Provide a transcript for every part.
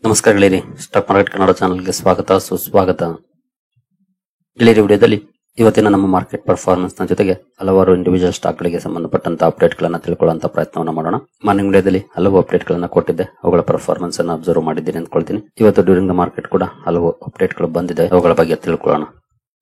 ನಮಸ್ಕಾರ ಗೆಳೆಯರಿ, stock market Kannada ಚಾನಲ್ಗೆ ಸ್ವಾಗತ ಸುಸ್ವಾಗತ. ಗೆಳೆಯರಿ, ವಿಡಿಯೋದಲ್ಲಿ ಇವತ್ತಿನ ನಮ್ಮ ಮಾರ್ಕೆಟ್ ಪರ್ಫಾರ್ಮೆನ್ಸ್ ನ ಜೊತೆಗೆ ಹಲವಾರು ಇಂಡಿವಿಜುವಲ್ ಸ್ಟಾಕ್ ಗಳಿಗೆ ಸಂಬಂಧಪಟ್ಟಂತ ಅಪ್ಡೇಟ್ ಗಳನ್ನ ತಿಳ್ಕೊಳ್ಳುವಂತ ಪ್ರಯತ್ನವನ್ನ ಮಾಡೋಣ. ಮಾರ್ನಿಂಗ್ ವಿಡಿಯೋದಲ್ಲಿ ಹಲವು ಅಪ್ಡೇಟ್ ಗಳನ್ನ ಕೊಟ್ಟಿದ್ದೆ, ಅವುಗಳ ಪರ್ಫಾರ್ಮೆನ್ಸ್ ಅನ್ನು ಅಬ್ಸರ್ವ್ ಮಾಡಿದ್ದೀನಿ ಅಂದ್ಕೊಳ್ತೀನಿ. ಇವತ್ತು ಡ್ಯೂರಿಂಗ್ ದ ಮಾರ್ಕೆಟ್ ಕೂಡ ಹಲವು ಅಪ್ಡೇಟ್ ಗಳು ಬಂದಿದೆ, ಅವುಗಳ ಬಗ್ಗೆ ತಿಳ್ಕೊಳ್ಳೋಣ.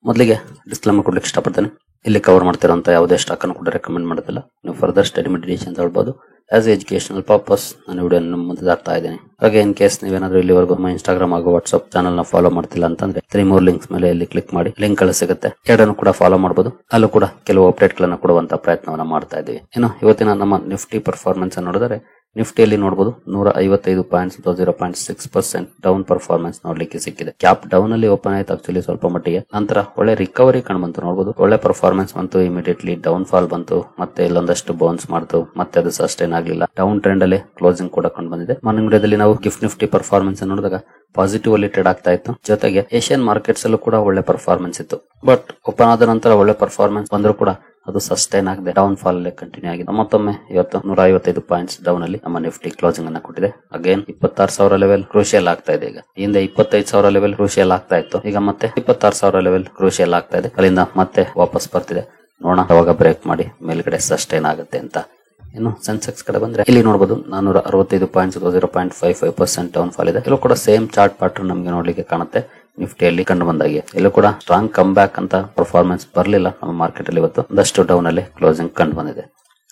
ಮೊದಲಿಗೆ ಡಿಸ್ಕ್ಲೇಮರ್ ಕೊಡ್ಲಿಕ್ಕೆ ಇಷ್ಟಪಡ್ತೇನೆ. ಇಲ್ಲಿ ಕವರ್ ಮಾಡ್ತಿರೋಂತ ಯಾವುದೇ ಸ್ಟಾಕ್ ಅನ್ನು ಕೂಡ ರೆಕಮೆಂಡ್ ಮಾಡೋದಿಲ್ಲ. ನೀವು ಫರ್ದರ್ ಸ್ಟಡಿ ಮೆಡಿಟೇಷನ್ ಅಂತ ಹೇಳ್ಬೋದು. ಆಸ್ ಎಜುಕೇಶನಲ್ ಪರ್ಪಸ್ ನಾನು ವಿಡಿಯೋ ಮುಂದೆ ಹಾಕ್ತಾ ಇದ್ದೀನಿ. ಹಾಗೆ ಇನ್ ಕೇಸ್ ನೀವೇನಾದ್ರೂ ಇಲ್ಲಿವರೆಗೂ ನಮ್ಮ ಇನ್ಸ್ಟಾಗ್ರಾಮ್ ಹಾಗೂ ವಾಟ್ಸ್ಆಪ್ ಚಾನಲ್ ನ ಫಾಲೋ ಮಾಡ್ತಿಲ್ಲ ಅಂತಂದ್ರೆ 3 more ಲಿಂಕ್ಸ್ ಮೇಲೆ ಇಲ್ಲಿ ಕ್ಲಿಕ್ ಮಾಡಿ, ಲಿಂಕ್ ಗಳು ಸಿಗುತ್ತೆ, ಎರಡನ್ನು ಕೂಡ ಫಾಲೋ ಮಾಡಬಹುದು. ಅಲ್ಲೂ ಕೂಡ ಕೆಲವು ಅಪ್ಡೇಟ್ ಗಳನ್ನ ಕೊಡುವಂತ ಪ್ರಯತ್ನವನ್ನ ಮಾಡ್ತಾ ಇದ್ದೀವಿ. ಇನ್ನು ಇವತ್ತಿನ ನಮ್ಮ ನಿಫ್ಟಿ ಪರ್ಫಾರ್ಮೆನ್ಸ್ ಅನ್ನು ನೋಡಿದರೆ ನಿಫ್ಟಿಯಲ್ಲಿ ನೋಡಬಹುದು 155 ಪಾಯಿಂಟ್ಸ್ 0.6% ಡೌನ್ ಪರ್ಫಾರ್ಮೆನ್ಸ್ ನೋಡ್ಲಿಕ್ಕೆ ಸಿಕ್ಕಿದೆ. ಕ್ಯಾಪ್ ಡೌನ್ ಅಲ್ಲಿ ಓಪನ್ ಆಯ್ತು ಆಕ್ಚುಲಿ ಸ್ವಲ್ಪ ಮಟ್ಟಿಗೆ, ನಂತರ ಒಳ್ಳೆ ರಿಕವರಿ ಕಾಣ್ಬಂತು ನೋಡಬಹುದು. ಒಳ್ಳೆ ಪರ್ಫಾರ್ಮೆನ್ಸ್ ಬಂತು, ಇಮಿಡಿಯೇಟ್ಲಿ ಡೌನ್ ಫಾಲ್ ಬಂತು, ಮತ್ತೆ ಇಲ್ಲೊಂದಷ್ಟು ಬೌನ್ಸ್ ಮಾಡ್ತು, ಮತ್ತೆ ಅದು ಸಸ್ಟೈನ್ ಆಗ್ಲಿಲ್ಲ. ಡೌನ್ ಟ್ರೆಂಡ್ ಅಲ್ಲಿ ಕ್ಲೋಸಿಂಗ್ ಕೂಡ ಕಂಡು ಬಂದಿದೆ. ಮಾರ್ನಿಂಗ್ ವಿಡಿಯೋದಲ್ಲಿ ನಾವು ಗಿಫ್ಟ್ ನಿಫ್ಟಿ ಪರ್ಫಾರ್ಮೆನ್ಸ್ ನೋಡಿದಾಗ ಪಾಸಿಟಿವ್ ಅಲ್ಲಿ ಟ್ರೇಡ್ ಆಗ್ತಾ ಇತ್ತು. ಜೊತೆಗೆ ಏಷ್ಯನ್ ಮಾರ್ಕೆಟ್ಸ್ ಅಲ್ಲೂ ಕೂಡ ಒಳ್ಳೆ ಪರ್ಫಾರ್ಮೆನ್ಸ್ ಇತ್ತು. ಬಟ್ ಓಪನ್ ಆದ ನಂತರ ಒಳ್ಳೆ ಪರ್ಫಾರ್ಮೆನ್ಸ್ ಬಂದರೂ ಕೂಡ ಅದು ಸಸ್ಟೈನ್ ಆಗದೆ ಡೌನ್ ಫಾಲ್ ಅಲ್ಲೇ ಕಂಟಿನ್ಯೂ ಆಗಿದೆ. ಮತ್ತೊಮ್ಮೆ ಇವತ್ತು 155 ಪಾಯಿಂಟ್ಸ್ ಡೌನ್ ಅಲ್ಲಿ ನಮ್ಮ ನಿಫ್ಟಿ ಕ್ಲೋಸಿಂಗ್ ಅನ್ನ ಕೊಟ್ಟಿದೆ. ಅಗೇನ್ 26,000 ಲೆವೆಲ್ ಕ್ರೂಷಿಯಲ್ ಆಗ್ತಾ ಇದೆ. ಈಗ ಹಿಂದೆ 25,000 ಲೆವೆಲ್ ಕ್ರೂಷಿಯಲ್ ಆಗ್ತಾ ಇತ್ತು, ಈಗ ಮತ್ತೆ 26,000 ಲೆವೆಲ್ ಕ್ರೂಷಿಯಲ್ ಆಗ್ತಾ ಇದೆ. ಅಲ್ಲಿಂದ ಮತ್ತೆ ವಾಪಸ್ ಬರ್ತಿದೆ. ನೋಡೋಣ ಯಾವಾಗ ಬ್ರೇಕ್ ಮಾಡಿ ಮೇಲ್ಗಡೆ ಸಸ್ಟೈನ್ ಆಗುತ್ತೆ ಅಂತ. ಇನ್ನು ಸೆನ್ಸೆಕ್ಸ್ ಕಡೆ ಬಂದ್ರೆ ಇಲ್ಲಿ ನೋಡಬಹುದು 465 ಪಾಯಿಂಟ್ಸ್ 0.55% ಡೌನ್ ಫಾಲ್ ಇದೆ. ಇಲ್ಲೂ ಕೂಡ ಸೇಮ್ ಚಾರ್ಟ್ ಪ್ಯಾಟರ್ನ್ ನಮಗೆ ನೋಡ್ಲಿಕ್ಕೆ ಕಾಣುತ್ತೆ. ನಿಫ್ಟಿಯಲ್ಲಿ ಕಂಡು ಬಂದಾಗೆ ಎಲ್ಲೂ ಕೂಡ ಸ್ಟ್ರಾಂಗ್ ಕಮ್ ಬ್ಯಾಕ್ ಅಂತ ಪರ್ಫಾರ್ಮೆನ್ಸ್ ಬರಲಿಲ್ಲ ನಮ್ಮ ಮಾರ್ಕೆಟ್ ಅಲ್ಲಿ. ಇವತ್ತು ಒಂದಷ್ಟು ಡೌನ್ ಅಲ್ಲಿ ಕ್ಲೋಸಿಂಗ್ ಕಂಡು ಬಂದಿದೆ.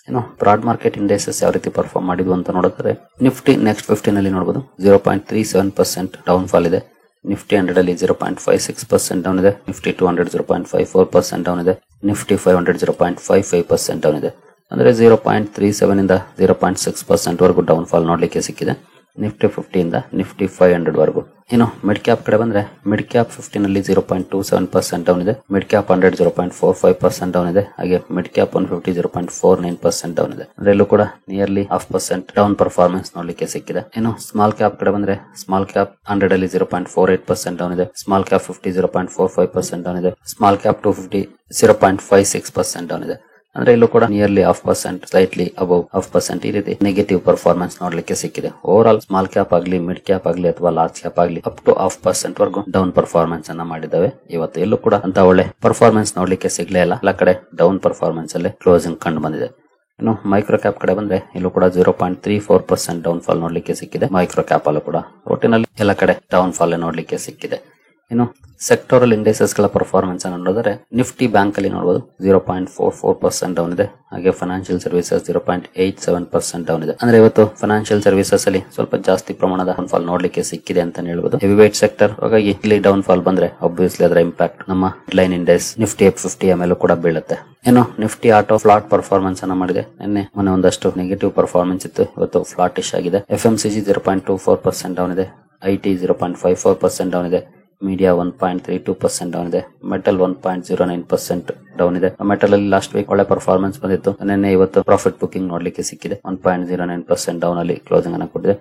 ಇನ್ನು ಬ್ರಾಡ್ ಮಾರ್ಕೆಟ್ ಇಂಡೆಕ್ಸಸ್ ಯಾವ ರೀತಿ ಪರ್ಫಾರ್ಮ್ ಮಾಡಿದ್ವು ಅಂತ ನೋಡಿದ್ರೆ ನಿಫ್ಟಿ ನೆಕ್ಸ್ಟ್ 15 ಅಲ್ಲಿ ನೋಡಬಹುದು 0.37% ಡೌನ್ ಫಾಲ್ ಇದೆ. ನಿಫ್ಟಿ 100 ಅಲ್ಲಿ 0.56% ಡೌನ್ ಇದೆ. ನಿಫ್ಟಿ 200 0.54% ಡೌನ್ ಇದೆ. ನಿಫ್ಟಿ 500 0.55% ಡೌನ್ ಇದೆ. ಅಂದ್ರೆ 0.37 ಇಂದ 0.6% ವರೆಗೂ ಡೌನ್ ಫಾಲ್ ನೋಡ್ಲಿಕ್ಕೆ ಸಿಕ್ಕಿದೆ ನಿಫ್ಟಿ 50 ಇಂದ ನಿಫ್ಟಿ 500 ವರೆಗೂ. ಇನ್ನು ಮಿಡ್ ಕ್ಯಾಪ್ ಕಡೆ ಬಂದ್ರೆ ಮಿಡ್ ಕ್ಯಾಪ್ 15 ಅಲ್ಲಿ 0.27% ಡೌನ್ ಇದೆ. ಮಿಡ್ ಕ್ಯಾಪ್ 100 0.45% ಡೌನ್ ಇದೆ. ಹಾಗೆ ಮಿಡ್ ಕ್ಯಾಪ್ 150 0.49% ಡೌನ್ ಇದೆ. ಅಂದ್ರೆ ಇಲ್ಲೂ ಕೂಡ ನಿಯರ್ಲಿ 0.5% ಡೌನ್ ಪರ್ಫಾರ್ಮೆನ್ಸ್ ನೋಡ್ಲಿಕ್ಕೆ ಸಿಕ್ಕಿದೆ. ಇನ್ನು ಸ್ಮಾಲ್ ಕ್ಯಾಪ್ ಕಡೆ ಬಂದ್ರೆ ಸ್ಮಾಲ್ ಕ್ಯಾಪ್ 100 ಅಲ್ಲಿ 0.48% ಡೌನ್ ಇದೆ. ಸ್ಮಾಲ್ ಕ್ಯಾಪ್ 50 0.45% ಡೌನ್ ಇದೆ. ಸ್ಮಾಲ್ ಕ್ಯಾಪ್ 250 0.56% ಡೌನ್ ಇದೆ. ಅಂದ್ರೆ ಇಲ್ಲೂ ಕೂಡ ನಿಯರ್ಲಿ 0.5%, ಸ್ಲೈಟ್ಲಿ ಅಬೌವ್ 0.5% ಈ ರೀತಿ ನೆಗೆಟಿವ್ ಪರ್ಫಾರ್ಮೆನ್ಸ್ ನೋಡ್ಲಿಕ್ಕೆ ಸಿಕ್ಕಿದೆ. ಓವರ್ ಆಲ್ ಸ್ಮಾಲ್ ಕ್ಯಾಪ್ ಆಗಲಿ, ಮಿಡ್ ಕ್ಯಾಪ್ ಆಗಲಿ ಅಥವಾ ಲಾರ್ಜ್ ಕ್ಯಾಪ್ ಆಗಲಿ ಅಪ್ ಟು 0.5% ವರೆಗೂ ಡೌನ್ ಪರ್ಫಾರ್ಮೆನ್ಸ್ ಅನ್ನ ಮಾಡಿದ್ದಾವೆ. ಇವತ್ತು ಎಲ್ಲೂ ಕೂಡ ಅಂತ ಒಳ್ಳೆ ಪರ್ಫಾರ್ಮೆನ್ಸ್ ನೋಡ್ಲಿಕ್ಕೆ ಸಿಗ್ಲೇ ಇಲ್ಲ. ಎಲ್ಲ ಕಡೆ ಡೌನ್ ಪರ್ಫಾರ್ಮೆನ್ಸ್ ಅಲ್ಲೇ ಕ್ಲೋಸಿಂಗ್ ಕಂಡು ಬಂದಿದೆ. ಇನ್ನು ಮೈಕ್ರೋ ಕ್ಯಾಪ್ ಕಡೆ ಬಂದ್ರೆ ಇಲ್ಲೂ ಕೂಡ 0.34% ಡೌನ್ ಫಾಲ್ ನೋಡ್ಲಿಕ್ಕೆ ಸಿಕ್ಕಿದೆ. ಮೈಕ್ರೋ ಕ್ಯಾಪ್ ಅಲ್ಲೂ ಕೂಡ ಒಟ್ಟಿನಲ್ಲಿ ಎಲ್ಲ ಕಡೆ ಡೌನ್ ಫಾಲ್ ನೋಡ್ಲಿಕ್ಕೆ ಸಿಕ್ಕಿದೆ. ಇನ್ನು ಸೆಕ್ಟೋರಲ್ ಇಂಡೆಕ್ಸಸ್ ಗಳ ಪರ್ಫಾರ್ಮೆನ್ಸ್ ಅನ್ನು ನೋಡಿದ್ರೆ ನಿಫ್ಟಿ ಬ್ಯಾಂಕ್ ಅಲ್ಲಿ ನೋಡಬಹುದು 0.44% ಡೌನ್ ಇದೆ. ಹಾಗೆ ಫೈನಾನ್ಷಿಯಲ್ ಸರ್ವಿಸಸ್ 0.87% ಡೌನ್ ಇದೆ. ಅಂದ್ರೆ ಇವತ್ತು ಫೈನಾನ್ಷಿಯಲ್ ಸರ್ವಿಸಸ್ ಅಲ್ಲಿ ಸ್ವಲ್ಪ ಜಾಸ್ತಿ ಪ್ರಮಾಣದ ಡೌನ್ ಫಾಲ್ ನೋಡ್ಲಿಕ್ಕೆ ಸಿಕ್ಕಿದೆ ಅಂತ ಹೇಳ್ಬೋದು. ಹೆವಿ ವೇಟ್ ಸೆಕ್ಟರ್, ಹಾಗಾಗಿ ಇಲ್ಲಿ ಡೌನ್ ಫಾಲ್ ಬಂದ್ರೆ ಆಬ್ವಿಯಸ್ಲಿ ಅದರ ಇಂಪ್ಯಾಕ್ಟ್ ನಮ್ಮ ಹೆಡ್ಲೈನ್ ಇಂಡೆಕ್ಸ್ ನಿಫ್ಟಿ F50 ಮೇಲೂ ಕೂಡ ಬೀಳುತ್ತೆ. ಇನ್ನು ನಿಫ್ಟಿ ಆಟೋ ಫ್ಲಾಟ್ ಪರ್ಫಾರ್ಮೆನ್ಸ್ ಅನ್ನ ಮಾಡಿದೆ. ಮೊನ್ನೆ ಒಂದಷ್ಟು ನೆಗೆಟಿವ್ ಪರ್ಫಾರ್ಮೆನ್ಸ್ ಇತ್ತು, ಇವತ್ತು ಫ್ಲಾಟ್ ಇಶ್ ಆಗಿದೆ. FMCG 0.24% ಡೌನ್ ಇದೆ. IT 0.54% ಡೌನ್ ಇದೆ. ಮೀಡಿಯಾ 1.32% ಡೌನ್ ಇದೆ. ಮೆಟಲ್ 1.09% ಡೌನ್ ಇದೆ. ಮೆಟಲ್ ಅಲ್ಲಿ ಲಾಸ್ಟ್ ವೀಕ್ ಒಳ್ಳೆ ಪರ್ಫಾರ್ಮೆನ್ಸ್ ಬಂದಿತ್ತು. ನಿನ್ನೆ ಇವತ್ತು ಪ್ರಾಫಿಟ್ ಬುಕಿಂಗ್ ನೋಡ್ಲಿಕ್ಕೆ ಸಿಕ್ಕಿದೆ. 1.09% ಡೌನ್ ಅಲ್ಲಿ ಕ್ಲೋಸಿಂಗ್ ಅನ್ನು ಕೊಟ್ಟಿದೆ.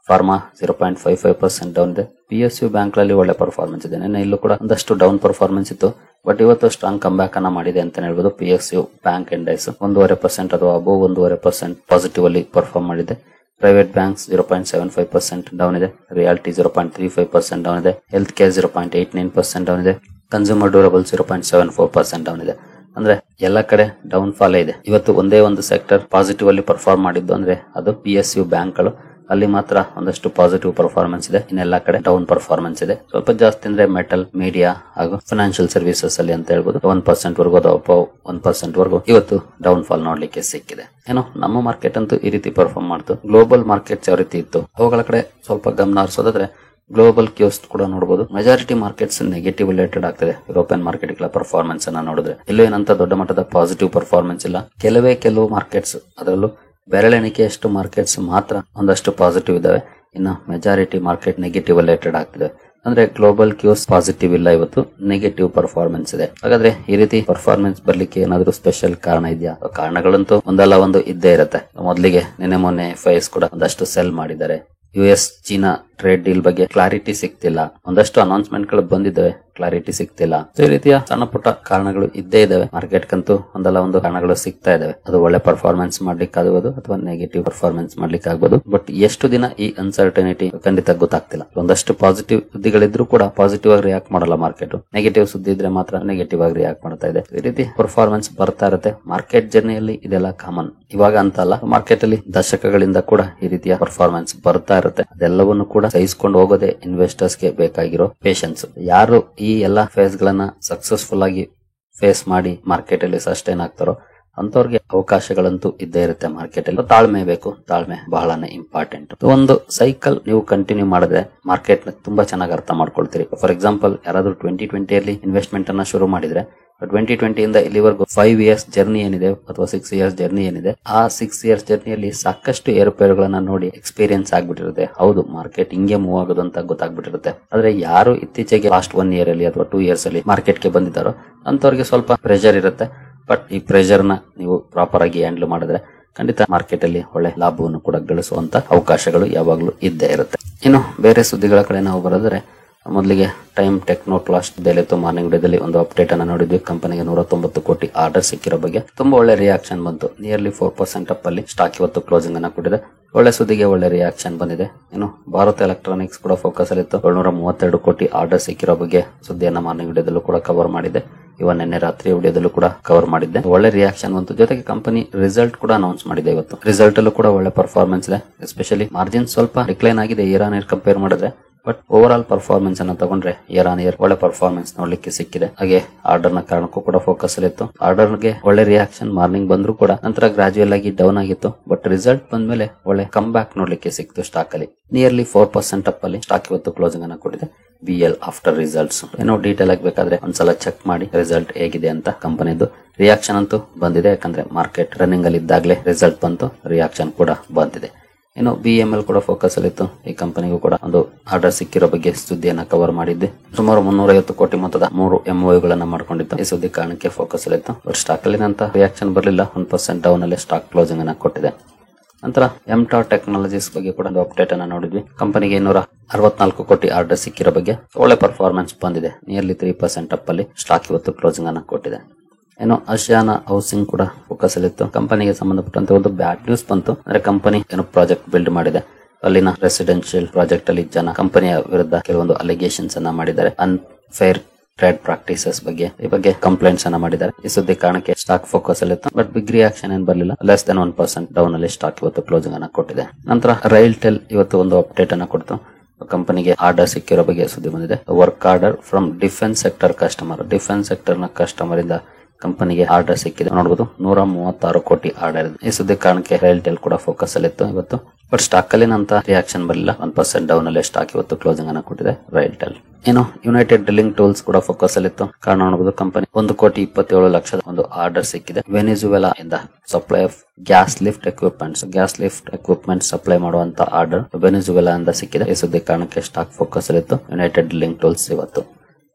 ಫಾರ್ಮಾ 0.55% ಡೌನ್ ಇದೆ. PSU ಬ್ಯಾಂಕ್ ನಲ್ಲಿ ಒಳ್ಳೆ ಪರ್ಫಾರ್ಮೆನ್ಸ್ ಇದೆ. ನಿನ್ನೆ ಇಲ್ಲೂ ಕೂಡ ಒಂದಷ್ಟು ಡೌನ್ ಪರ್ಫಾರ್ಮೆನ್ಸ್ ಇತ್ತು, ಬಟ್ ಇವತ್ತು ಸ್ಟ್ರಾಂಗ್ ಕಮ್ ಬ್ಯಾಕ್ ಅನ್ನ ಮಾಡಿದೆ ಅಂತ ಹೇಳ್ಬೋದು. PSU ಬ್ಯಾಂಕ್ ಇಂಡೆಕ್ಸ್ 1.5% ಅಥವಾ ಅಬೋವ್ 1.5% ಪಾಸಿಟಿವ್ ಅಲ್ಲಿ ಪರ್ಫಾರ್ಮ್ ಮಾಡಿದೆ. ಪ್ರೈವೇಟ್ ಬ್ಯಾಂಕ್ಸ್ 0.75% ಡೌನ್ ಇದೆ. ರಿಯಾಲಿಟಿ 0.35% ಡೌನ್ ಇದೆ. ಹೆಲ್ತ್ ಕೇರ್ 0.89% ಡೌನ್ ಇದೆ. ಕನ್ಸ್ಯೂಮರ್ ಡ್ಯೂರಬಲ್ 0.74% ಡೌನ್ ಇದೆ. ಅಂದ್ರೆ ಎಲ್ಲ ಕಡೆ ಡೌನ್ ಫಾಲ್ ಇದೆ. ಇವತ್ತು ಒಂದೇ ಒಂದು ಸೆಕ್ಟರ್ ಪಾಸಿಟಿವ್ ಅಲ್ಲಿ ಪರ್ಫಾರ್ಮ್ ಮಾಡಿದ್ದು ಅಂದ್ರೆ ಅದು PSU ಬ್ಯಾಂಕ್ ಗಳು. ಅಲ್ಲಿ ಮಾತ್ರ ಒಂದಷ್ಟು ಪಾಸಿಟಿವ್ ಪರ್ಫಾರ್ಮೆನ್ಸ್ ಇದೆ, ಇನ್ನೆಲ್ಲ ಕಡೆ ಡೌನ್ ಪರ್ಫಾರ್ಮೆನ್ಸ್ ಇದೆ. ಸ್ವಲ್ಪ ಜಾಸ್ತಿ ಅಂದ್ರೆ ಮೆಟಲ್, ಮೀಡಿಯಾ ಹಾಗೂ ಫೈನಾನ್ಷಿಯಲ್ ಸರ್ವಿಸಸ್ ಅಲ್ಲಿ ಅಂತ ಹೇಳ್ಬೋದು 1% ವರೆಗೂ ಅಥವಾ 1% ವರೆಗೂ ಇವತ್ತು ಡೌನ್ ಫಾಲ್ ನೋಡ್ಲಿಕ್ಕೆ ಸಿಕ್ಕಿದೆ. ಏನೋ ನಮ್ಮ ಮಾರ್ಕೆಟ್ ಅಂತೂ ಈ ರೀತಿ ಪರ್ಫಾರ್ಮ್ ಮಾಡ್ತು. ಗ್ಲೋಬಲ್ ಮಾರ್ಕೆಟ್ಸ್ ಯಾವ ರೀತಿ ಇತ್ತು ಅವುಗಳ ಕಡೆ ಸ್ವಲ್ಪ ಗಮನ ಹರಿಸೋದಾದ್ರೆ ಗ್ಲೋಬಲ್ ಕ್ಯೂಸ್ ಕೂಡ ನೋಡಬಹುದು. ಮೆಜಾರಿಟಿ ಮಾರ್ಕೆಟ್ಸ್ ನೆಗೆಟಿವ್ ರಿಲೇಟೆಡ್ ಆಗ್ತದೆ. ಯುರೋಪಿಯನ್ ಮಾರ್ಕೆಟ್ ಗಳ ಪರ್ಫಾರ್ಮೆನ್ಸ್ ಅನ್ನ ನೋಡಿದ್ರೆ ಇಲ್ಲೂ ಏನಂತ ದೊಡ್ಡ ಮಟ್ಟದ ಪಾಸಿಟಿವ್ ಪರ್ಫಾರ್ಮೆನ್ಸ್ ಇಲ್ಲ. ಕೆಲವು ಮಾರ್ಕೆಟ್ಸ್, ಅದರಲ್ಲೂ ಬೆರಳೆಣಿಕೆಯಷ್ಟು ಮಾರ್ಕೆಟ್ಸ್ ಮಾತ್ರ ಒಂದಷ್ಟು ಪಾಸಿಟಿವ್ ಇದಾವೆ. ಇನ್ನು ಮೆಜಾರಿಟಿ ಮಾರ್ಕೆಟ್ ನೆಗೆಟಿವ್ ರಿಲೇಟೆಡ್ ಆಗ್ತಿದೆ. ಅಂದ್ರೆ ಗ್ಲೋಬಲ್ ಕ್ಯೂಸ್ ಪಾಸಿಟಿವ್ ಇಲ್ಲ, ಇವತ್ತು ನೆಗೆಟಿವ್ ಪರ್ಫಾರ್ಮೆನ್ಸ್ ಇದೆ. ಹಾಗಾದ್ರೆ ಈ ರೀತಿ ಪರ್ಫಾರ್ಮೆನ್ಸ್ ಬರ್ಲಿಕ್ಕೆ ಏನಾದ್ರೂ ಸ್ಪೆಷಲ್ ಕಾರಣ ಇದೆಯಾ? ಕಾರಣಗಳಂತೂ ಒಂದಲ್ಲ ಒಂದು ಇದ್ದೇ ಇರುತ್ತೆ. ಮೊದಲಿಗೆ ಮೊನ್ನೆ FIS ಕೂಡ ಒಂದಷ್ಟು ಸೆಲ್ ಮಾಡಿದ್ದಾರೆ. US ಚೀನಾ ಟ್ರೇಡ್ ಡೀಲ್ ಬಗ್ಗೆ ಕ್ಲಾರಿಟಿ ಸಿಗ್ತಿಲ್ಲ. ಒಂದಷ್ಟು ಅನೌನ್ಸ್ಮೆಂಟ್ ಗಳು ಬಂದಿದ್ದಾವೆ, ಕ್ಲಾರಿಟಿ ಸಿಗ್ತಿಲ್ಲ. ಈ ರೀತಿಯ ಸಣ್ಣ ಪುಟ್ಟ ಕಾರಣಗಳು ಇದ್ದೇ ಇದಾವೆ. ಮಾರ್ಕೆಟ್ ಕಂತೂ ಒಂದಲ್ಲ ಒಂದು ಕಾರಣಗಳು ಸಿಗ್ತಾ ಇದಾವೆ. ಅದು ಒಳ್ಳೆ ಪರ್ಫಾರ್ಮೆನ್ಸ್ ಮಾಡ್ಲಿಕ್ಕೆ ಆಗಬಹುದು ಅಥವಾ ನೆಗೆಟಿವ್ ಪರ್ಫಾರ್ಮೆನ್ಸ್ ಮಾಡ್ಲಿಕ್ಕೆ ಆಗಬಹುದು. ಬಟ್ ಎಷ್ಟು ದಿನ ಈ ಅನ್ಸರ್ಟನಿಟಿ ಖಂಡಿತ ಗೊತ್ತಾಗ್ತಿಲ್ಲ. ಒಂದಷ್ಟು ಪಾಸಿಟಿವ್ ಸುದ್ದಿಗಳಿದ್ರು ಕೂಡ ಪಾಸಿಟಿವ್ ಆಗಿ ರಿಯಾಕ್ಟ್ ಮಾಡಲ್ಲ ಮಾರ್ಕೆಟ್. ನೆಗೆಟಿವ್ ಸುದ್ದಿ ಇದ್ರೆ ಮಾತ್ರ ನೆಗೆಟಿವ್ ಆಗಿ ರಿಯಾಕ್ಟ್ ಮಾಡ್ತಾ ಇದೆ. ಈ ರೀತಿ ಪರ್ಫಾರ್ಮೆನ್ಸ್ ಬರ್ತಾ ಇರುತ್ತೆ. ಮಾರ್ಕೆಟ್ ಜರ್ನಿಯಲ್ಲಿ ಇದೆಲ್ಲ ಕಾಮನ್. ಇವಾಗ ಅಂತ ಅಲ್ಲ, ಮಾರ್ಕೆಟ್ ಅಲ್ಲಿ ದಶಕಗಳಿಂದ ಕೂಡ ಈ ರೀತಿಯ ಪರ್ಫಾರ್ಮೆನ್ಸ್ ಬರ್ತಾ ಇರುತ್ತೆ. ಅದೆಲ್ಲವನ್ನು ಕೂಡ ಸಹಿಸಿಕೊಂಡು ಹೋಗೋದೇ ಇನ್ವೆಸ್ಟರ್ಸ್ ಗೆ ಬೇಕಾಗಿರೋ ಪೇಷನ್ಸ್. ಯಾರು ಈ ಎಲ್ಲಾ ಫೇಸ್ ಗಳನ್ನ ಸಕ್ಸಸ್ಫುಲ್ ಆಗಿ ಫೇಸ್ ಮಾಡಿ ಮಾರ್ಕೆಟ್ ಅಲ್ಲಿ ಸಸ್ಟೈನ್ ಆಗ್ತಾರೋ ಅಂತವ್ರಿಗೆ ಅವಕಾಶಗಳಂತೂ ಇದ್ದೇ ಇರುತ್ತೆ. ಮಾರ್ಕೆಟ್ ಅಲ್ಲಿ ತಾಳ್ಮೆ ಬೇಕು. ತಾಳ್ಮೆ ಬಹಳನೇ ಇಂಪಾರ್ಟೆಂಟ್. ಒಂದು ಸೈಕಲ್ ನೀವು ಕಂಟಿನ್ಯೂ ಮಾಡಿದ್ರೆ ಮಾರ್ಕೆಟ್ ನ ತುಂಬಾ ಚೆನ್ನಾಗಿ ಅರ್ಥ ಮಾಡ್ಕೊಳ್ತೀರಿ. ಫಾರ್ ಎಕ್ಸಾಂಪಲ್, ಯಾರಾದ್ರೂ 2020 ಇನ್ವೆಸ್ಟ್ಮೆಂಟ್ ಅನ್ನ ಶುರು ಮಾಡಿದ್ರೆ 2020 ಇಂದ ಇಲ್ಲಿವರೆಗೂ 5 ಇಯರ್ಸ್ ಜರ್ನಿ ಏನಿದೆ ಅಥವಾ 6 ಇಯರ್ಸ್ ಜರ್ನಿ ಏನಿದೆ, ಆ 6 ಇಯರ್ಸ್ ಜರ್ನಿಯಲ್ಲಿ ಸಾಕಷ್ಟು ಏರುಪೇರುಗಳನ್ನ ನೋಡಿ ಎಕ್ಸ್ಪೀರಿಯನ್ಸ್ ಆಗ್ಬಿಟ್ಟಿರುತ್ತೆ. ಹೌದು, ಮಾರ್ಕೆಟ್ ಹಿಂಗೆ ಮೂವ್ ಆಗೋದು ಅಂತ ಗೊತ್ತಾಗ್ಬಿಟ್ಟಿರುತ್ತೆ. ಆದ್ರೆ ಯಾರು ಇತ್ತೀಚೆಗೆ ಲಾಸ್ಟ್ 1 ಇಯರ್ ಅಲ್ಲಿ ಅಥವಾ 2 ಇಯರ್ಸ್ ಅಲ್ಲಿ ಮಾರ್ಕೆಟ್ ಗೆ ಬಂದಿದ್ದಾರೋ ಅಂತವ್ರಿಗೆ ಸ್ವಲ್ಪ ಪ್ರೆಷರ್ ಇರುತ್ತೆ. ಬಟ್ ಈ ಪ್ರೆಷರ್ ನ ನೀವು ಪ್ರಾಪರ್ ಆಗಿ ಹ್ಯಾಂಡಲ್ ಮಾಡಿದ್ರೆ ಖಂಡಿತ ಮಾರ್ಕೆಟ್ ಅಲ್ಲಿ ಒಳ್ಳೆ ಲಾಭವನ್ನು ಕೂಡ ಗಳಿಸುವಂತ ಅವಕಾಶಗಳು ಯಾವಾಗ್ಲೂ ಇದ್ದೇ ಇರುತ್ತೆ. ಇನ್ನು ಬೇರೆ ಸುದ್ದಿಗಳ ಕಡೆ ನಾವು ಬರೋದ್ರೆ, ಮೊದಲಿಗೆ ಟೈಮ್ ಟೆಕ್ನೋ ಲಾಸ್ಟ್ ಡೇಲಿತ್ತು ಮಾರ್ನಿಂಗ್ ಡೇದಲ್ಲಿ ಒಂದು ಅಪ್ಡೇಟ್ ಅನ್ನ ನೋಡಿದ್ವಿ. ಕಂಪನಿಗೆ 190 ಕೋಟಿ ಆರ್ಡರ್ ಸಿಕ್ಕಿರೋ ಬಗ್ಗೆ ತುಂಬಾ ಒಳ್ಳೆ ರಿಯಾಕ್ಷನ್ ಬಂತು. ನಿಯರ್ಲಿ 4% ಅಪ್ ಅಲ್ಲಿ ಸ್ಟಾಕ್ ಇವತ್ತು ಕ್ಲೋಸಿಂಗ್ ಅನ್ನ ಕೊಟ್ಟಿದೆ. ಒಳ್ಳೆ ಸುದ್ದಿಗೆ ಒಳ್ಳೆ ರಿಯಾಕ್ಷನ್ ಬಂದಿದೆ. ಇನ್ನು ಭಾರತ್ ಎಲೆಕ್ಟ್ರಾನಿಕ್ಸ್ ಕೂಡ ಫೋಕಸ್ ಅಲ್ಲಿತ್ತು. 732 ಕೋಟಿ ಆರ್ಡರ್ ಸಿಕ್ಕಿರೋ ಬಗ್ಗೆ ಸುದ್ದಿಯನ್ನ ಮಾರ್ನಿಂಗ್ ವಿಡಿಯೋದಲ್ಲೂ ಕೂಡ ಕವರ್ ಮಾಡಿದೆ. ಇವನ್ ನಿನ್ನೆ ರಾತ್ರಿ ವಿಡಿಯೋದಲ್ಲೂ ಕೂಡ ಕವರ್ ಮಾಡಿದ್ದೆ. ಒಳ್ಳೆ ರಿಯಾಕ್ಷನ್ ಬಂತು. ಜೊತೆಗೆ ಕಂಪನಿ ರಿಸಲ್ಟ್ ಕೂಡ ಅನೌನ್ಸ್ ಮಾಡಿದೆ ಇವತ್ತು. ರಿಸಲ್ಟ್ ಅಲ್ಲೂ ಕೂಡ ಒಳ್ಳೆ ಪರ್ಫಾರ್ಮೆನ್ಸ್ ಇದೆ. ಎಸ್ಪೆಷಲಿ ಮಾರ್ಜಿನ್ ಸ್ವಲ್ಪ ಡಿಕ್ಲೈನ್ ಆಗಿದೆ ಇಯರ್ ಆನ್ ಇಯರ್ ಕಂಪೇರ್ ಮಾಡಿದ್ರೆ. ಬಟ್ ಓವರ್ ಆಲ್ ಪರ್ಫಾರ್ಮೆನ್ಸ್ ಅನ್ನ ತಗೊಂಡ್ರೆ ಇಯರ್ ಆನ್ ಇಯರ್ ಒಳ್ಳೆ ಪರ್ಫಾರ್ಮೆನ್ಸ್ ನೋಡ್ಲಿಕ್ಕೆ ಸಿಕ್ಕಿದೆ. ಹಾಗೆ ಆರ್ಡರ್ ನ ಕಾರಣಕ್ಕೂ ಕೂಡ ಫೋಕಸ್ ಅಲ್ಲಿತ್ತು. ಆರ್ಡರ್ ಗೆ ಒಳ್ಳೆ ರಿಯಾಕ್ಷನ್ ಮಾರ್ನಿಂಗ್ ಬಂದ್ರು ಕೂಡ ನಂತರ ಗ್ರಾಜುಯಲ್ ಆಗಿ ಡೌನ್ ಆಗಿತ್ತು. ಬಟ್ ರಿಸಲ್ಟ್ ಬಂದ್ಮೇಲೆ ಒಳ್ಳೆ ಕಮ್ ಬ್ಯಾಕ್ ನೋಡ್ಲಿಕ್ಕೆ ಸಿಕ್ತು ಸ್ಟಾಕ್ ಅಲ್ಲಿ. ನಿಯರ್ಲಿ 4% ಅಪ್ ಅಲ್ಲಿ ಸ್ಟಾಕ್ ಇವತ್ತು ಕ್ಲೋಸಿಂಗ್ ಅನ್ನ ಕೊಟ್ಟಿದೆ. BL ಆಫ್ಟರ್ ರಿಸಲ್ಟ್ಸ್ ಏನೋ ಡೀಟೇಲ್ ಆಗಿ ಬೇಕಾದ್ರೆ ಒಂದ್ಸಲ ಚೆಕ್ ಮಾಡಿ ರಿಸಲ್ಟ್ ಹೇಗಿದೆ ಅಂತ. ಕಂಪನಿದು ರಿಯಾಕ್ಷನ್ ಅಂತೂ ಬಂದಿದೆ. ಯಾಕಂದ್ರೆ ಮಾರ್ಕೆಟ್ ರನ್ನಿಂಗ್ ಅಲ್ಲಿ ಇದ್ದಾಗಲೇ ರಿಸಲ್ಟ್ ಬಂತು, ರಿಯಾಕ್ಷನ್ ಕೂಡ ಬಂದಿದೆ. ಇನ್ನು BML ಕೂಡ ಫೋಕಸ್ ಅಲ್ಲಿತ್ತು. ಈ ಕಂಪನಿಗೂ ಕೂಡ ಒಂದು ಆರ್ಡರ್ ಸಿಕ್ಕಿರೋ ಬಗ್ಗೆ ಸುದ್ದಿಯನ್ನ ಕವರ್ ಮಾಡಿದ್ದೆ. ಸುಮಾರು 350 ಕೋಟಿ ಮೊತ್ತದ 3 MOU ಗಳನ್ನ ಮಾಡ್ಕೊಂಡಿತ್ತು. ಈ ಸುದ್ದಿ ಕಾರಣಕ್ಕೆ ಫೋಕಸ್ ಅಲ್ಲಿತ್ತು. ಬಟ್ ಸ್ಟಾಕ್ ಅಲ್ಲಿ ಅಂತ ರಿಯಾಕ್ಷನ್ ಬರಲಿಲ್ಲ. 1% ಡೌನ್ ಅಲ್ಲಿ ಸ್ಟಾಕ್ ಕ್ಲೋಸಿಂಗ್ ಅನ್ನ ಕೊಟ್ಟಿದೆ. ನಂತರ ಎಂಟಾ ಟೆಕ್ನಾಲಜೀಸ್ ಬಗ್ಗೆ ಕೂಡ ಒಂದು ಅಪ್ಡೇಟ್ ಅನ್ನ ನೋಡಿದ್ವಿ. ಕಂಪನಿಗೆ 264 ಕೋಟಿ ಆರ್ಡರ್ ಸಿಕ್ಕಿರೋ ಬಗ್ಗೆ ಒಳ್ಳೆ ಪರ್ಫಾರ್ಮೆನ್ಸ್ ಬಂದಿದೆ. ನಿಯರ್ಲಿ 3% ಅಪ್ ಅಲ್ಲಿ ಸ್ಟಾಕ್ ಇವತ್ತು ಕ್ಲೋಸಿಂಗ್ ಅನ್ನ ಕೊಟ್ಟಿದೆ. ಏನೋ ಆಸಿಯಾನ ಹೌಸಿಂಗ್ ಕೂಡ ಫೋಕಸ್ ಅಲ್ಲಿತ್ತು. ಕಂಪನಿಗೆ ಸಂಬಂಧಪಟ್ಟಂತೆ ಒಂದು ಬ್ಯಾಡ್ ನ್ಯೂಸ್ ಬಂತು. ಅಂದ್ರೆ ಕಂಪನಿ ಏನೋ ಪ್ರಾಜೆಕ್ಟ್ ಬಿಲ್ಡ್ ಮಾಡಿದೆ. ಅಲ್ಲಿನ ರೆಸಿಡೆನ್ಶಿಯಲ್ ಪ್ರಾಜೆಕ್ಟ್ ಅಲ್ಲಿ ಜನ ಕಂಪನಿಯ ವಿರುದ್ಧ ಕೆಲವೊಂದು ಅಲಿಗೇಷನ್ಸ್ ಅನ್ನ ಮಾಡಿದ್ದಾರೆ. ಅನ್ಫೇರ್ ಟ್ರೇಡ್ ಪ್ರಾಕ್ಟೀಸಸ್ ಬಗ್ಗೆ ಈ ಬಗ್ಗೆ ಕಂಪ್ಲೇಂಟ್ಸ್ ಅನ್ನ ಮಾಡಿದ್ದಾರೆ. ಈ ಸುದ್ದಿ ಕಾರಣಕ್ಕೆ ಸ್ಟಾಕ್ ಫೋಕಸ್ ಅಲ್ಲಿತ್ತು. ಬಟ್ ಬಿಗ್ ರಿಯಾಕ್ಷನ್ ಏನ್ ಬರಲಿಲ್ಲ. ಲೆಸ್ ದನ್ 1% ಡೌನ್ ಅಲ್ಲಿ ಸ್ಟಾಕ್ ಇವತ್ತು ಕ್ಲೋಸಿಂಗ್ ಅನ್ನ ಕೊಟ್ಟಿದೆ. ನಂತರ ರೈಲ್ಟೆಲ್ ಇವತ್ತು ಒಂದು ಅಪ್ಡೇಟ್ ಅನ್ನ ಕೊಡ್ತು. ಕಂಪನಿಗೆ ಆರ್ಡರ್ ಸಿಕ್ಕಿರೋ ಬಗ್ಗೆ ಸುದ್ದಿ ಬಂದಿದೆ. Work order from defence sector customer. Defence sector ನ ಕಸ್ಟಮರ್ ಇಂದ ಕಂಪನಿಗೆ ಆರ್ಡರ್ ಸಿಕ್ಕಿದೆ. ನೋಡಬಹುದು 136 ಕೋಟಿ ಆರ್ಡರ್ ಇದೆ. ಈ ಸುದ್ದಿ ಕಾರಣಕ್ಕೆ ರೈಲ್ಟೆಲ್ ಕೂಡ ಫೋಕಸ್ ಅಲ್ಲಿತ್ತು ಇವತ್ತು. ಬಟ್ ಸ್ಟಾಕ್ ಅಲ್ಲಿ ನಂತ ರಿಯಾಕ್ಷನ್ ಬರಲಿಲ್ಲ. 1% ಡೌನ್ ಅಲ್ಲಿ ಸ್ಟಾಕ್ ಇವತ್ತು ಕ್ಲೋಸಿಂಗ್ ಅನ್ನ ಕೊಟ್ಟಿದೆ ರೈಲ್ಟೆಲ್. ಏನು ಯುನೈಟೆಡ್ ಡ್ರಿಲ್ಲಿಂಗ್ ಟೂಲ್ಸ್ ಕೂಡ ಫೋಕಸ್ ಅಲ್ಲಿತ್ತು. ಕಾರಣ ನೋಡಬಹುದು, ಕಂಪನಿ 1,27,00,000 ಒಂದು ಆರ್ಡರ್ ಸಿಕ್ಕಿದೆ. ವೆನಿಜುವೆಲಾ ಇಂದ supply of gas lift equipments supply ಮಾಡುವಂತ ಆರ್ಡರ್ ವೆನಿಜುವೆಲಾ ಇಂದ ಸಿಕ್ಕಿದೆ. ಈ ಸುದ್ದಿ ಕಾರಣಕ್ಕೆ ಸ್ಟಾಕ್ ಫೋಕಸ್ ಅಲ್ಲಿತ್ತು ಯುನೈಟೆಡ್ ಡ್ರಿಲ್ಲಿಂಗ್ ಟೂಲ್ಸ್ ಇವತ್ತು.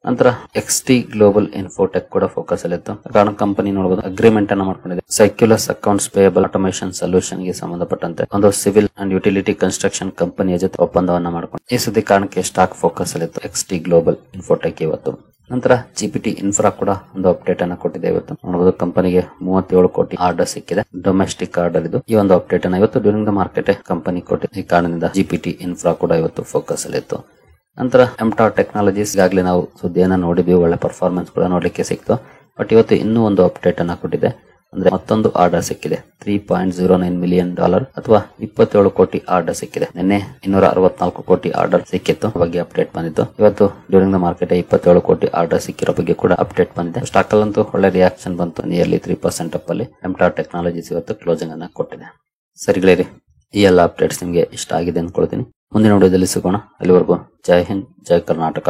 ನಂತರ XT ಗ್ಲೋಬಲ್ ಇನ್ಫೋಟೆಕ್ ಕೂಡ ಫೋಕಸ್ ಅಲ್ಲಿತ್ತು. ಕಾರಣ ಕಂಪನಿ ನೋಡಬಹುದು ಅಗ್ರಿಮೆಂಟ್ ಅನ್ನ ಮಾಡ್ಕೊಂಡಿದೆ. Cyclus accounts payable automation solution ಗೆ ಸಂಬಂಧಪಟ್ಟಂತೆ ಒಂದು ಸಿವಿಲ್ ಅಂಡ್ ಯುಟಿಲಿಟಿ ಕನ್ಸ್ಟ್ರಕ್ಷನ್ ಕಂಪನಿಯ ಜೊತೆ ಒಪ್ಪಂದವನ್ನ ಮಾಡ್ಕೊಂಡು ಈ ಸುದ್ದಿ ಕಾರಣಕ್ಕೆ ಸ್ಟಾಕ್ ಫೋಕಸ್ ಅಲ್ಲಿತ್ತು XT ಗ್ಲೋಬಲ್ ಇನ್ಫೋಟೆಕ್ ಇವತ್ತು. ನಂತರ GPT ಇನ್ಫ್ರಾ ಕೂಡ ಒಂದು ಅಪ್ಡೇಟ್ ಅನ್ನ ಕೊಟ್ಟಿದೆ ಇವತ್ತು. ನೋಡಬಹುದು ಕಂಪನಿಗೆ 37 ಕೋಟಿ ಆರ್ಡರ್ ಸಿಕ್ಕಿದೆ. ಡೊಮೆಸ್ಟಿಕ್ ಆರ್ಡರ್ ಇದು. ಈ ಒಂದು ಅಪ್ಡೇಟ್ ಅನ್ನ ಇವತ್ತು ಡ್ಯೂರಿಂಗ್ ದ ಮಾರ್ಕೆಟ್ ಕಂಪನಿ ಕೊಟ್ಟಿದೆ. ಈ ಕಾರಣದಿಂದ GPT ಇನ್ಫ್ರಾ ಕೂಡ ಇವತ್ತು ಫೋಕಸ್ ಅಲ್ಲಿತ್ತು. ನಂತರ ಎಂಟಾ ಟೆಕ್ನಾಲಜೀಸ್ ಗಾಗ್ಲಿ ನಾವು ಸುದ್ದಿಯನ್ನ ನೋಡಿದ್ವಿ. ಒಳ್ಳೆ ಪರ್ಫಾರ್ಮೆನ್ಸ್ ಕೂಡ ನೋಡ್ಲಿಕ್ಕೆ ಸಿಕ್ತು. ಬಟ್ ಇವತ್ತು ಇನ್ನೂ ಒಂದು ಅಪ್ಡೇಟ್ ಅನ್ನ ಕೊಟ್ಟಿದೆ. ಅಂದ್ರೆ ಮತ್ತೊಂದು ಆರ್ಡರ್ ಸಿಕ್ಕಿದೆ. $3.09 ಮಿಲಿಯನ್ ಅಥವಾ 27 ಕೋಟಿ ಆರ್ಡರ್ ಸಿಕ್ಕಿದೆ. ನಿನ್ನೆ 264 ಕೋಟಿ ಆರ್ಡರ್ ಸಿಕ್ಕಿತ್ತು. ಬಗ್ಗೆ ಅಪ್ಡೇಟ್ ಬಂದಿತ್ತು. ಇವತ್ತು ಡ್ಯೂರಿಂಗ್ ದ ಮಾರ್ಕೆಟ್ 27 ಕೋಟಿ ಆರ್ಡರ್ ಸಿಕ್ಕಿರೋ ಬಗ್ಗೆ ಕೂಡ ಅಪ್ಡೇಟ್ ಬಂದಿದೆ. ಸ್ಟಾಕ್ ಅಲ್ಲಂತೂ ಒಳ್ಳೆ ರಿಯಾಕ್ಷನ್ ಬಂತು. ನಿಯರ್ಲಿ 3% ಅಪ್ ಅಲ್ಲಿ ಎಂಟಾ ಟೆಕ್ನಾಲಜೀಸ್ ಇವತ್ತು ಕ್ಲೋಸಿಂಗ್ ಅನ್ನ ಕೊಟ್ಟಿದೆ. ಸರಿಗಳೇ, ಈ ಎಲ್ಲ ಅಪ್ಡೇಟ್ಸ್ ನಿಮ್ಗೆ ಇಷ್ಟ ಆಗಿದೆ ಅಂದ್ಕೊಳ್ತೀನಿ. ಮುಂದಿನ ವಿಡಿಯೋದಲ್ಲಿ ಸಿಗೋಣ. ಅಲ್ಲಿವರೆಗೂ ಜೈ ಹಿಂದ್, ಜೈ ಕರ್ನಾಟಕ.